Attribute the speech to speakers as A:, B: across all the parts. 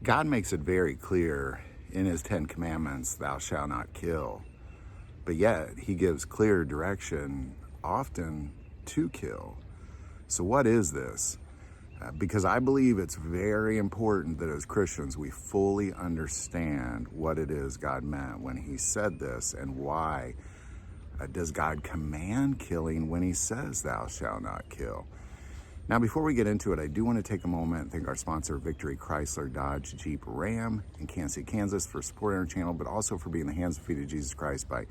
A: God makes it very clear in his 10 commandments, thou shalt not kill. But yet he gives clear direction often to kill. So what is this? Because I believe it's very important that as Christians we fully understand what it is God meant when he said this, and why does God command killing when he says thou shalt not kill. Now, before we get into it, I do want to take a moment and thank our sponsor, Victory Chrysler, Dodge, Jeep, Ram in Kansas City, Kansas, for supporting our channel, but also for being the hands and feet of Jesus Christ by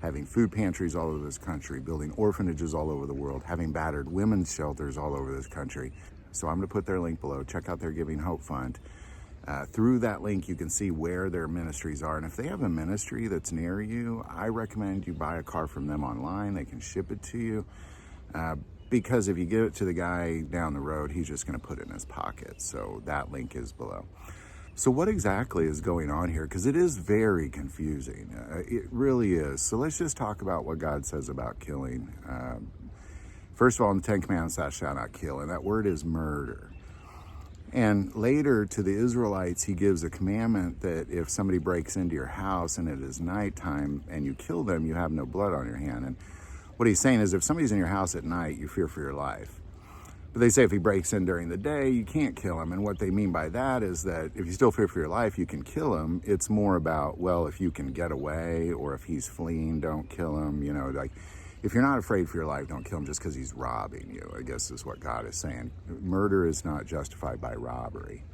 A: having food pantries all over this country, building orphanages all over the world, having battered women's shelters all over this country. So I'm going to put their link below. Check out their Giving Hope Fund. Through that link, you can see where their ministries are. And if they have a ministry that's near you, I recommend you buy a car from them online. They can ship it to you. Because if you give it to the guy down the road, he's just going to put it in his pocket. So that link is below. So what exactly is going on here? Because it is very confusing. It really is. So let's just talk about what God says about killing. First of all, in the 10 Commandments, thou shalt not kill. And that word is murder. And later to the Israelites, he gives a commandment that if somebody breaks into your house and it is nighttime and you kill them, you have no blood on your hand. And what he's saying is if somebody's in your house at night, you fear for your life. But they say if he breaks in during the day, you can't kill him. And what they mean by that is that if you still fear for your life, you can kill him. It's more about, well, if you can get away or if he's fleeing, don't kill him. You know, like if you're not afraid for your life, don't kill him just because he's robbing you, I guess is what God is saying. Murder is not justified by robbery.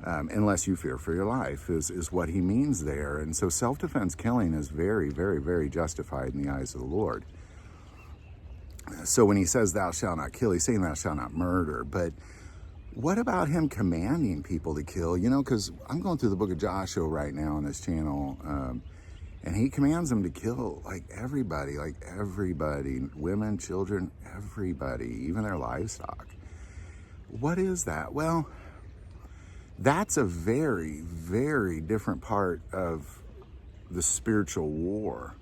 A: Unless you fear for your life is what he means there. And so self-defense killing is very, very, very justified in the eyes of the Lord. So when he says thou shalt not kill, he's saying thou shalt not murder. But what about him commanding people to kill? You know, because I'm going through the book of Joshua right now on this channel, and he commands them to kill like everybody, women, children, everybody, even their livestock. What is that? Well, that's a very, very different part of the spiritual war.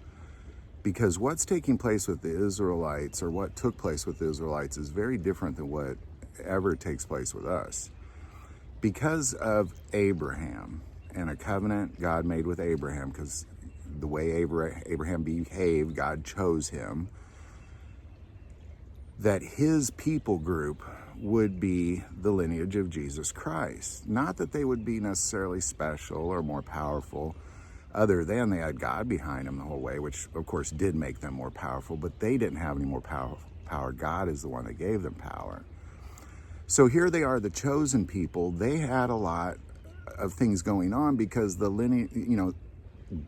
A: Because what's taking place with the Israelites, or what took place with the Israelites, is very different than what ever takes place with us. Because of Abraham and a covenant God made with Abraham, because the way Abraham behaved, God chose him, that his people group would be the lineage of Jesus Christ. Not that they would be necessarily special or more powerful, other than they had God behind them the whole way, which of course did make them more powerful, but they didn't have any more power. God is the one that gave them power. So here they are, the chosen people. They had a lot of things going on because the lineage, you know,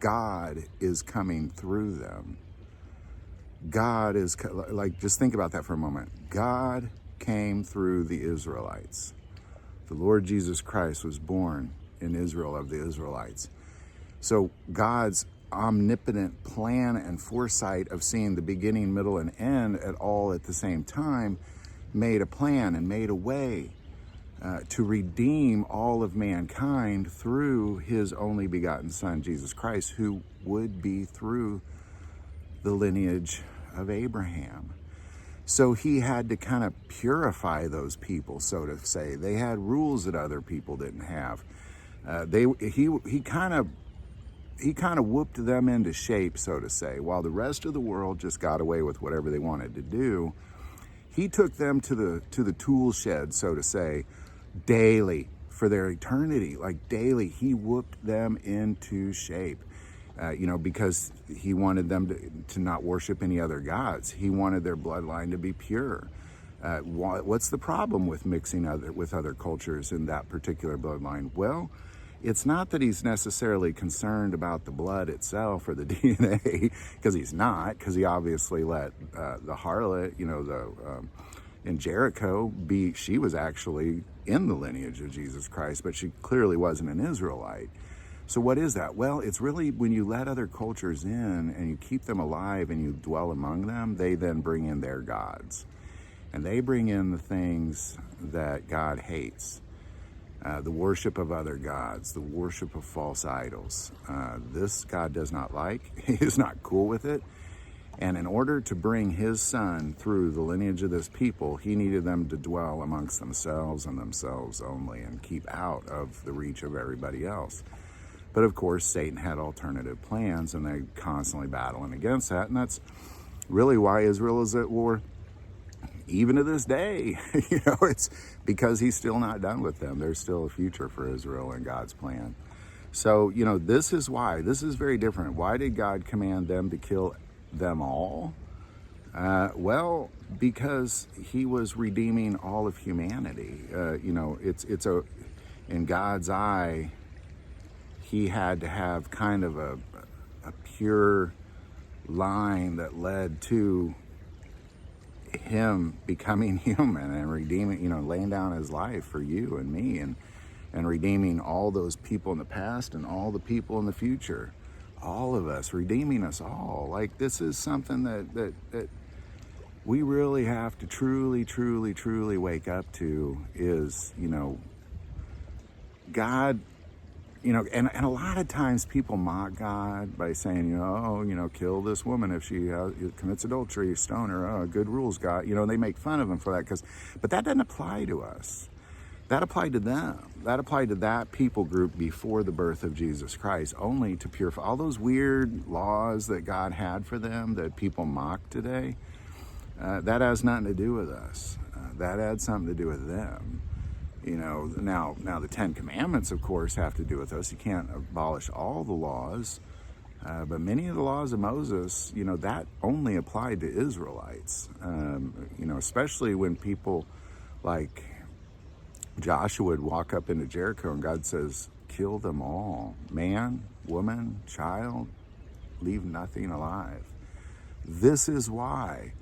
A: God is coming through them. God is, like, just think about that for a moment. God came through the Israelites. The Lord Jesus Christ was born in Israel of the Israelites. So God's omnipotent plan and foresight of seeing the beginning, middle, and end at the same time made a plan and made a way to redeem all of mankind through his only begotten Son, Jesus Christ, who would be through the lineage of Abraham. So he had to kind of purify those people, so to say. They had rules that other people didn't have. He kind of whooped them into shape, so to say. While the rest of the world just got away with whatever they wanted to do, he took them to the tool shed, so to say, daily for their eternity. Like daily, he whooped them into shape, because he wanted them to not worship any other gods. He wanted their bloodline to be pure. What's the problem with mixing with other cultures in that particular bloodline? Well, it's not that he's necessarily concerned about the blood itself or the DNA, because he's not, because he obviously let the harlot, in Jericho, she was actually in the lineage of Jesus Christ, but she clearly wasn't an Israelite. So what is that? Well, it's really when you let other cultures in and you keep them alive and you dwell among them, they then bring in their gods. And they bring in the things that God hates. The worship of other gods, the worship of false idols. This God does not like. He is not cool with it. And in order to bring his son through the lineage of this people, he needed them to dwell amongst themselves and themselves only and keep out of the reach of everybody else. But of course, Satan had alternative plans, and they're constantly battling against that. And that's really why Israel is at war even to this day. It's because he's still not done with them. There's still a future for Israel in God's plan. So, this is why. This is very different. Why did God command them to kill them all? Well, because he was redeeming all of humanity. In God's eye, he had to have kind of a pure line that led to him becoming human and redeeming, laying down his life for you and me, and redeeming all those people in the past and all the people in the future. All of us, redeeming us all. Like, this is something that we really have to truly wake up to is, God, and a lot of times people mock God by saying, kill this woman if she commits adultery, stone her, good rules, God. They make fun of him for that, but that doesn't apply to us. That applied to them. That applied to that people group before the birth of Jesus Christ, only to purify all those weird laws that God had for them that people mock today. That has nothing to do with us. That had something to do with them. Now the 10 Commandments, of course, have to do with us. You can't abolish all the laws, but many of the laws of Moses, that only applied to Israelites. Especially when people like Joshua would walk up into Jericho and God says, kill them all. Man, woman, child, leave nothing alive. This is why.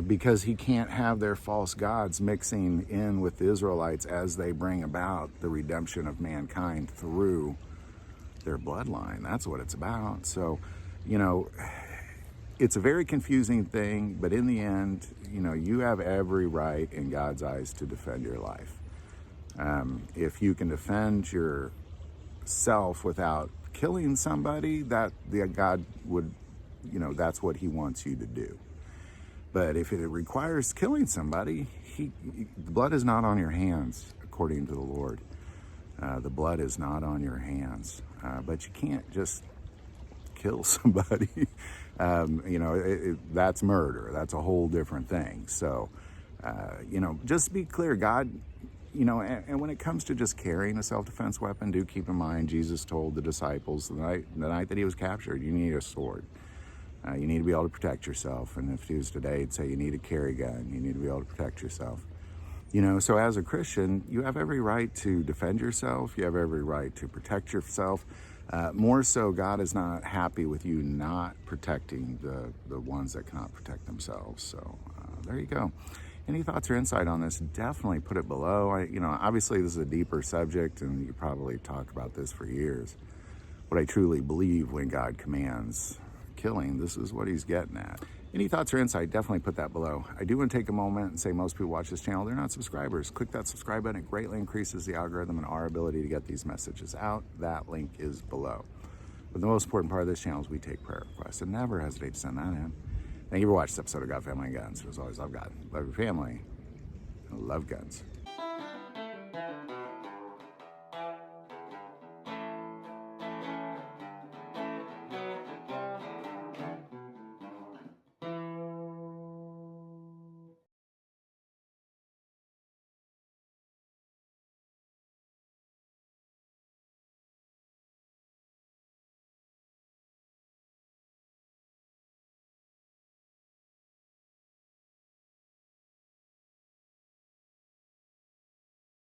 A: Because he can't have their false gods mixing in with the Israelites as they bring about the redemption of mankind through their bloodline. That's what it's about. So, it's a very confusing thing, but in the end, you have every right in God's eyes to defend your life. If you can defend yourself without killing somebody, God would, that's what he wants you to do. But if it requires killing somebody, the blood is not on your hands, according to the Lord. The blood is not on your hands. But you can't just kill somebody. That's murder. That's a whole different thing. So, just be clear, God, and when it comes to just carrying a self-defense weapon, do keep in mind Jesus told the disciples the night that he was captured, you need a sword. You need to be able to protect yourself. And if he was today, he'd say you need to carry a gun. You need to be able to protect yourself. So as a Christian, you have every right to defend yourself. You have every right to protect yourself. More so, God is not happy with you not protecting the ones that cannot protect themselves. So there you go. Any thoughts or insight on this? Definitely put it below. Obviously this is a deeper subject, and you probably talk about this for years. What I truly believe when God commands killing, this is what he's getting at. Any thoughts or insight, definitely put that below. I do want to take a moment and say most people watch this channel, they're not subscribers. Click that subscribe button. It greatly increases the algorithm and our ability to get these messages out. That link is below. But the most important part of this channel is we take prayer requests, and never hesitate to send that in. Thank you for watching this episode of God, Family, and Guns. As always, love God, love your family, and love guns.